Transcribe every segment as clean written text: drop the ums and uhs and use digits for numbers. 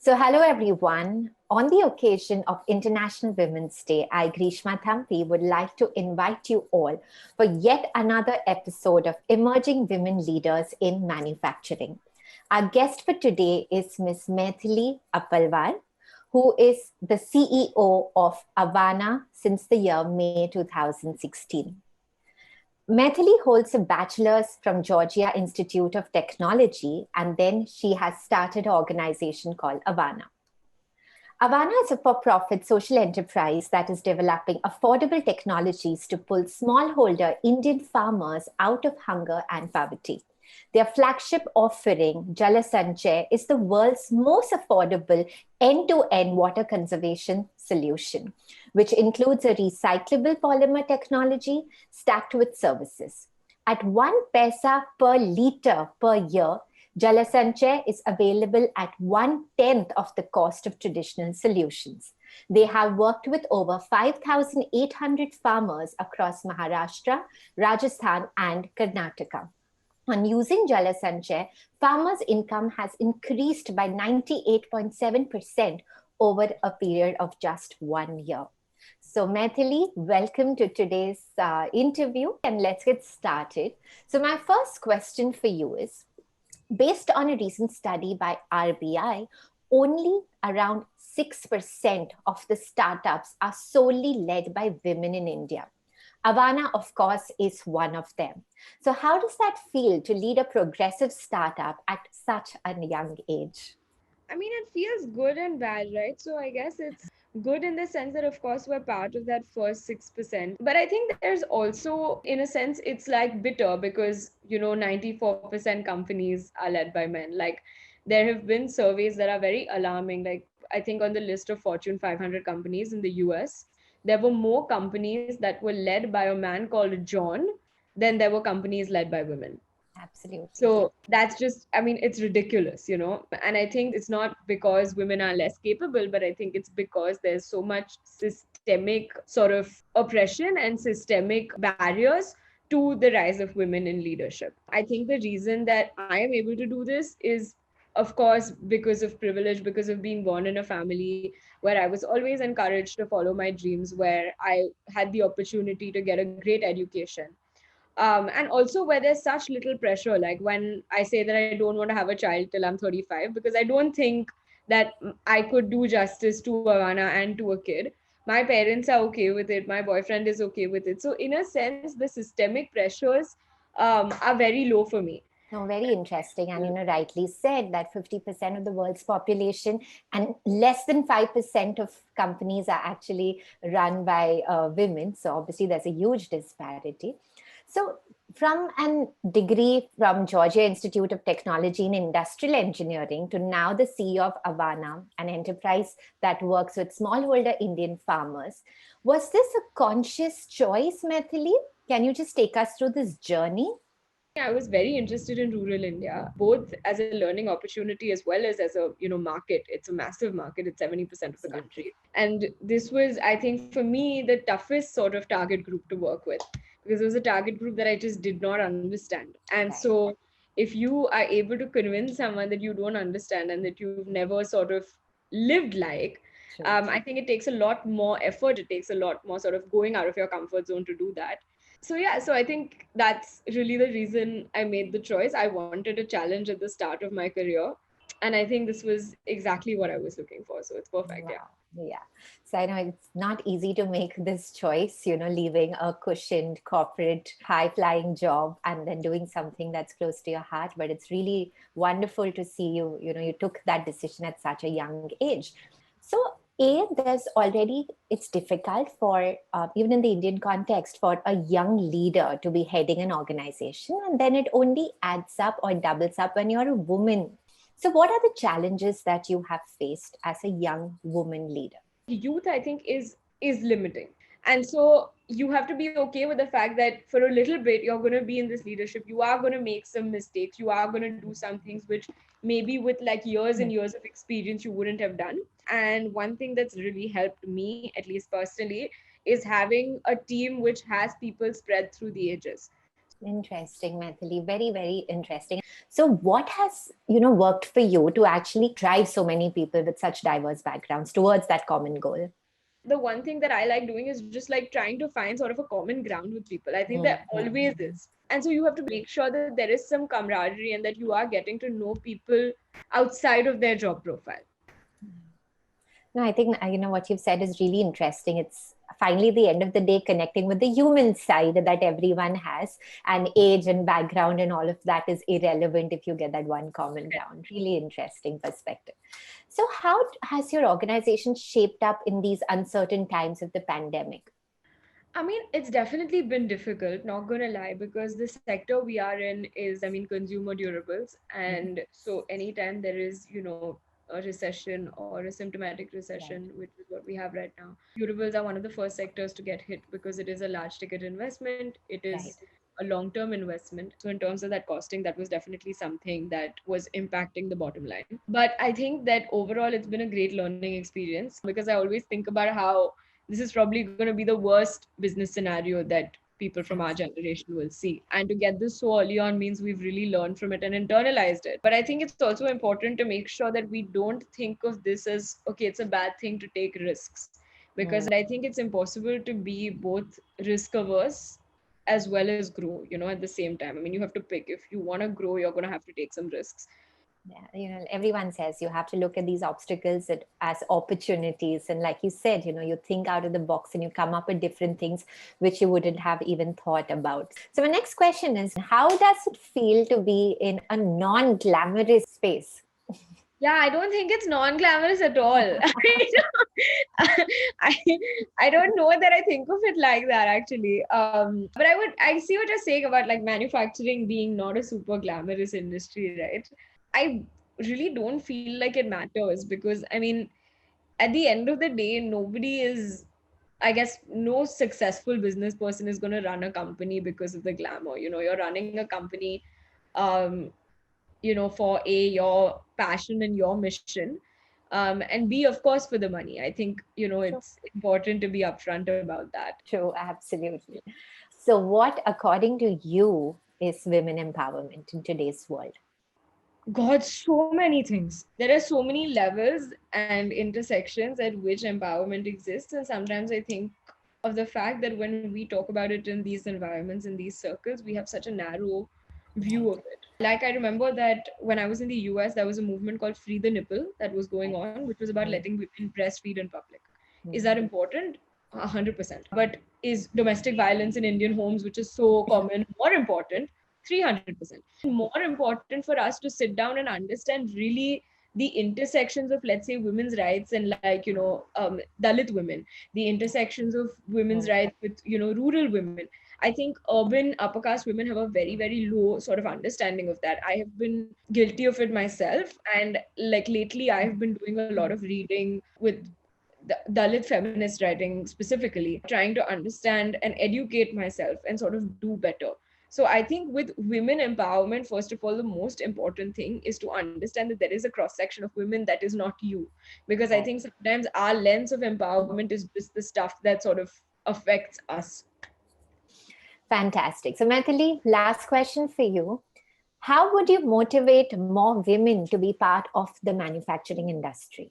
So, hello everyone. On the occasion of International Women's Day, I, Grishma Thampi, would like to invite you all for yet another episode of Emerging Women Leaders in Manufacturing. Our guest for today is Ms. Maithili Appalwar, who is the CEO of Avana since the year May 2016. Maithili holds a bachelor's from Georgia Institute of Technology, and then she has started an organization called Avana. Avana is a for-profit social enterprise that is developing affordable technologies to pull smallholder Indian farmers out of hunger and poverty. Their flagship offering, Jala Sanchay, is the world's most affordable end-to-end water conservation solution, which includes a recyclable polymer technology stacked with services. At 1 paisa per liter per year, Jala Sanchay is available at 1/10 of the cost of traditional solutions. They have worked with over 5,800 farmers across Maharashtra, Rajasthan, and Karnataka. On using Jala Sanchay, farmers' income has increased by 98.7% over a period of just 1 year. So, Maithili, welcome to today's interview, and let's get started. So, my first question for you is, based on a recent study by RBI, only around 6% of the startups are solely led by women in India. Avana, of course, is one of them. So how does that feel to lead a progressive startup at such a young age? I mean, it feels good and bad, right? So I guess it's good in the sense that, of course, we're part of that first 6%. But I think there's also, in a sense, it's like bitter because, 94% companies are led by men. Like, there have been surveys that are very alarming. Like, I think on the list of Fortune 500 companies in the US, there were more companies that were led by a man called John than there were companies led by women. Absolutely. So that's just, I mean, it's ridiculous, And I think it's not because women are less capable, but I think it's because there's so much systemic sort of oppression and systemic barriers to the rise of women in leadership. I think the reason that I am able to do this is, of course, because of privilege, because of being born in a family where I was always encouraged to follow my dreams, where I had the opportunity to get a great education, and also where there's such little pressure. Like when I say that I don't want to have a child till I'm 35, because I don't think that I could do justice to Avana and to a kid. My parents are okay with it, my boyfriend is okay with it, so in a sense the systemic pressures are very low for me. No, very interesting. And, rightly said that 50% of the world's population and less than 5% of companies are actually run by women. So obviously there's a huge disparity. So from a degree from Georgia Institute of Technology in Industrial Engineering to now the CEO of Avana, an enterprise that works with smallholder Indian farmers, was this a conscious choice, Maithili? Can you just take us through this journey? I was very interested in rural India, both as a learning opportunity as well as a market. It's a massive market. It's 70% of the Absolutely. country, and this was, I think, for me, the toughest sort of target group to work with, because it was a target group that I just did not understand. And Right. so, if you are able to convince someone that you don't understand and that you've never sort of lived like, True. I think it takes a lot more effort. It takes a lot more sort of going out of your comfort zone to do that. So yeah, so I think that's really the reason I made the choice. I wanted a challenge at the start of my career, and I think this was exactly what I was looking for, so it's perfect. Yeah. Wow. Yeah. So I know it's not easy to make this choice, leaving a cushioned corporate high flying job and then doing something that's close to your heart. But it's really wonderful to see you took that decision at such a young age. So, there's already, it's difficult for, even in the Indian context, for a young leader to be heading an organization. And then it only adds up or doubles up when you're a woman. So, what are the challenges that you have faced as a young woman leader? Youth, I think, is limiting, and so you have to be okay with the fact that for a little bit you're going to be in this leadership, you are going to make some mistakes, you are going to do some things which maybe with like years and years of experience you wouldn't have done. And one thing that's really helped me, at least personally, is having a team which has people spread through the ages. Interesting, Maithili. Very, very interesting. So what has, worked for you to actually drive so many people with such diverse backgrounds towards that common goal? The one thing that I like doing is just like trying to find sort of a common ground with people. I think there always is. And so you have to make sure that there is some camaraderie and that you are getting to know people outside of their job profile. No, I think what you've said is really interesting. It's finally the end of the day connecting with the human side that everyone has, and age and background and all of that is irrelevant if you get that one common ground. Really interesting perspective. So, how has your organization shaped up in these uncertain times of the pandemic? I mean, it's definitely been difficult, not gonna lie, because the sector we are in is, I mean, consumer durables. And so anytime there is, a recession or a symptomatic Right, recession, which is what we have right now, durables are one of the first sectors to get hit because it is a large ticket investment. It right. is a long-term investment. So in terms of that costing, that was definitely something that was impacting the bottom line. But I think that overall it's been a great learning experience because I always think about how this is probably going to be the worst business scenario that people from our generation will see. And to get this so early on means we've really learned from it and internalized it. But I think it's also important to make sure that we don't think of this as, okay, it's a bad thing to take risks. Because I think it's impossible to be both risk averse as well as grow, at the same time. I mean, you have to pick. If you want to grow, you're going to have to take some risks. Yeah, everyone says you have to look at these obstacles as opportunities. And like you said, you think out of the box and you come up with different things which you wouldn't have even thought about. So, my next question is, how does it feel to be in a non glamorous space? Yeah, I don't think it's non-glamorous at all. I I don't know that I think of it like that actually. But I see what you're saying about like manufacturing being not a super glamorous industry, right? I really don't feel like it matters because I mean, at the end of the day, nobody is. I guess no successful business person is going to run a company because of the glamour. You're running a company um, for your passion and your mission, and B, of course, for the money. I think, True. it's important to be upfront about that. True, absolutely. So, what, according to you, is women empowerment in today's world? God, so many things. There are so many levels and intersections at which empowerment exists. And sometimes I think of the fact that when we talk about it in these environments, in these circles, we have such a narrow view Right, of it. Like, I remember that when I was in the US, there was a movement called Free the Nipple that was going right. on, which was about Mm, letting women breastfeed in public. Is mm. that important? 100%. But is domestic violence in Indian homes, which is so common, more important? 300%. More important for us to sit down and understand really the intersections of, let's say, women's rights and like, Dalit women, the intersections of women's Mm. rights with, rural women. I think urban upper caste women have a very, very low sort of understanding of that. I have been guilty of it myself. And like lately, I have been doing a lot of reading with the Dalit feminist writing specifically, trying to understand and educate myself and sort of do better. So I think with women empowerment, first of all, the most important thing is to understand that there is a cross section of women that is not you. Because I Right. think sometimes our lens of empowerment is just the stuff that sort of affects us. Fantastic. So, Maithili, last question for you. How would you motivate more women to be part of the manufacturing industry?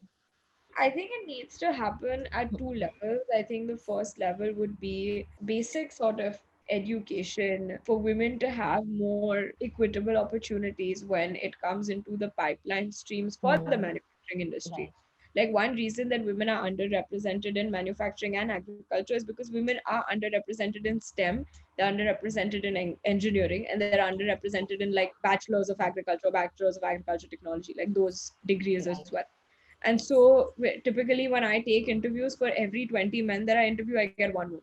I think it needs to happen at two levels. I think the first level would be basic sort of education for women to have more equitable opportunities when it comes into the pipeline streams for the Mm, manufacturing industry. right. Like one reason that women are underrepresented in manufacturing and agriculture is because women are underrepresented in STEM, they're underrepresented in engineering, and they're underrepresented in like bachelors of agriculture, bachelors of agriculture technology, like those degrees as Right. well. And so typically when I take interviews, for every 20 men that I interview, I get one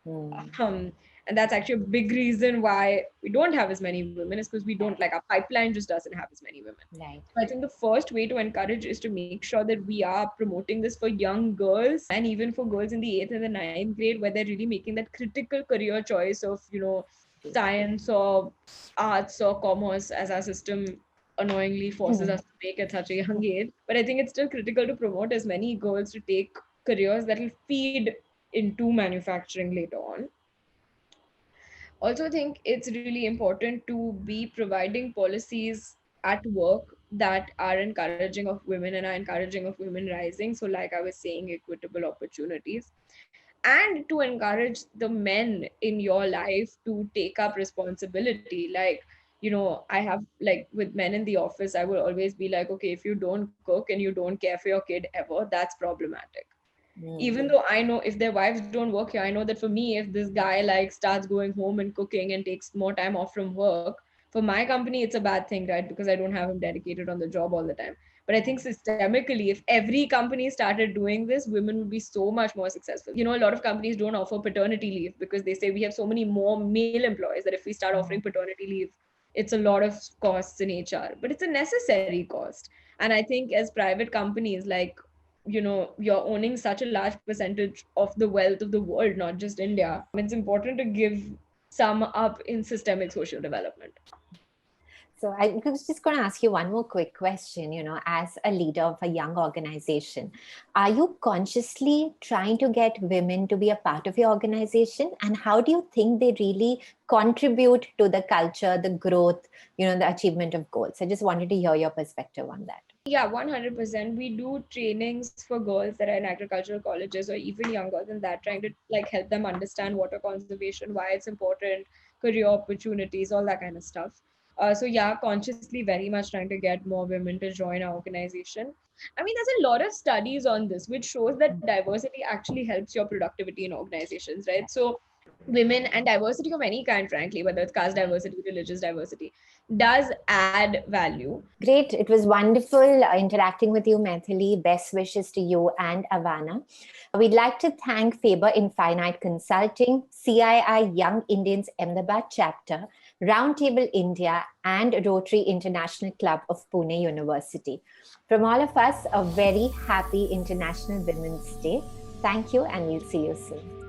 woman. Mm, And that's actually a big reason why we don't have as many women, is because we don't, right. like, our pipeline just doesn't have as many women. Right. So I think the first way to encourage is to make sure that we are promoting this for young girls and even for girls in the 8th and the ninth grade, where they're really making that critical career choice of, science or arts or commerce, as our system annoyingly forces us to make at such a young age. But I think it's still critical to promote as many girls to take careers that will feed into manufacturing later on. Also think it's really important to be providing policies at work that are encouraging of women and are encouraging of women rising. So, like I was saying, equitable opportunities, and to encourage the men in your life to take up responsibility. Like, I have, like, with men in the office, I will always be like, okay, if you don't cook and you don't care for your kid ever, that's problematic. Even Mm. though I know if their wives don't work here, I know that for me, if this guy like starts going home and cooking and takes more time off from work, for my company, it's a bad thing, right? Because I don't have him dedicated on the job all the time. But I think systemically, if every company started doing this, women would be so much more successful. A lot of companies don't offer paternity leave because they say we have so many more male employees that if we start offering paternity leave, it's a lot of costs in HR, but it's a necessary cost. And I think as private companies, like, you're owning such a large percentage of the wealth of the world, not just India. It's important to give some up in systemic social development. So I was just going to ask you one more quick question. As a leader of a young organization, are you consciously trying to get women to be a part of your organization? And how do you think they really contribute to the culture, the growth, the achievement of goals? I just wanted to hear your perspective on that. Yeah, 100%. We do trainings for girls that are in agricultural colleges or even younger than that, trying to like help them understand water conservation, why it's important, career opportunities, all that kind of stuff. So yeah, consciously very much trying to get more women to join our organization. I mean, there's a lot of studies on this, which shows that diversity actually helps your productivity in organizations, right? So women and diversity of any kind, frankly, whether it's caste diversity, religious diversity, does add value. Great. It was wonderful interacting with you, Maithili. Best wishes to you and Avana. We'd like to thank Faber Infinite Consulting, CII Young Indians Ahmedabad Chapter, Roundtable India, and Rotary International Club of Pune University. From all of us, a very happy International Women's Day. Thank you, and we'll see you soon.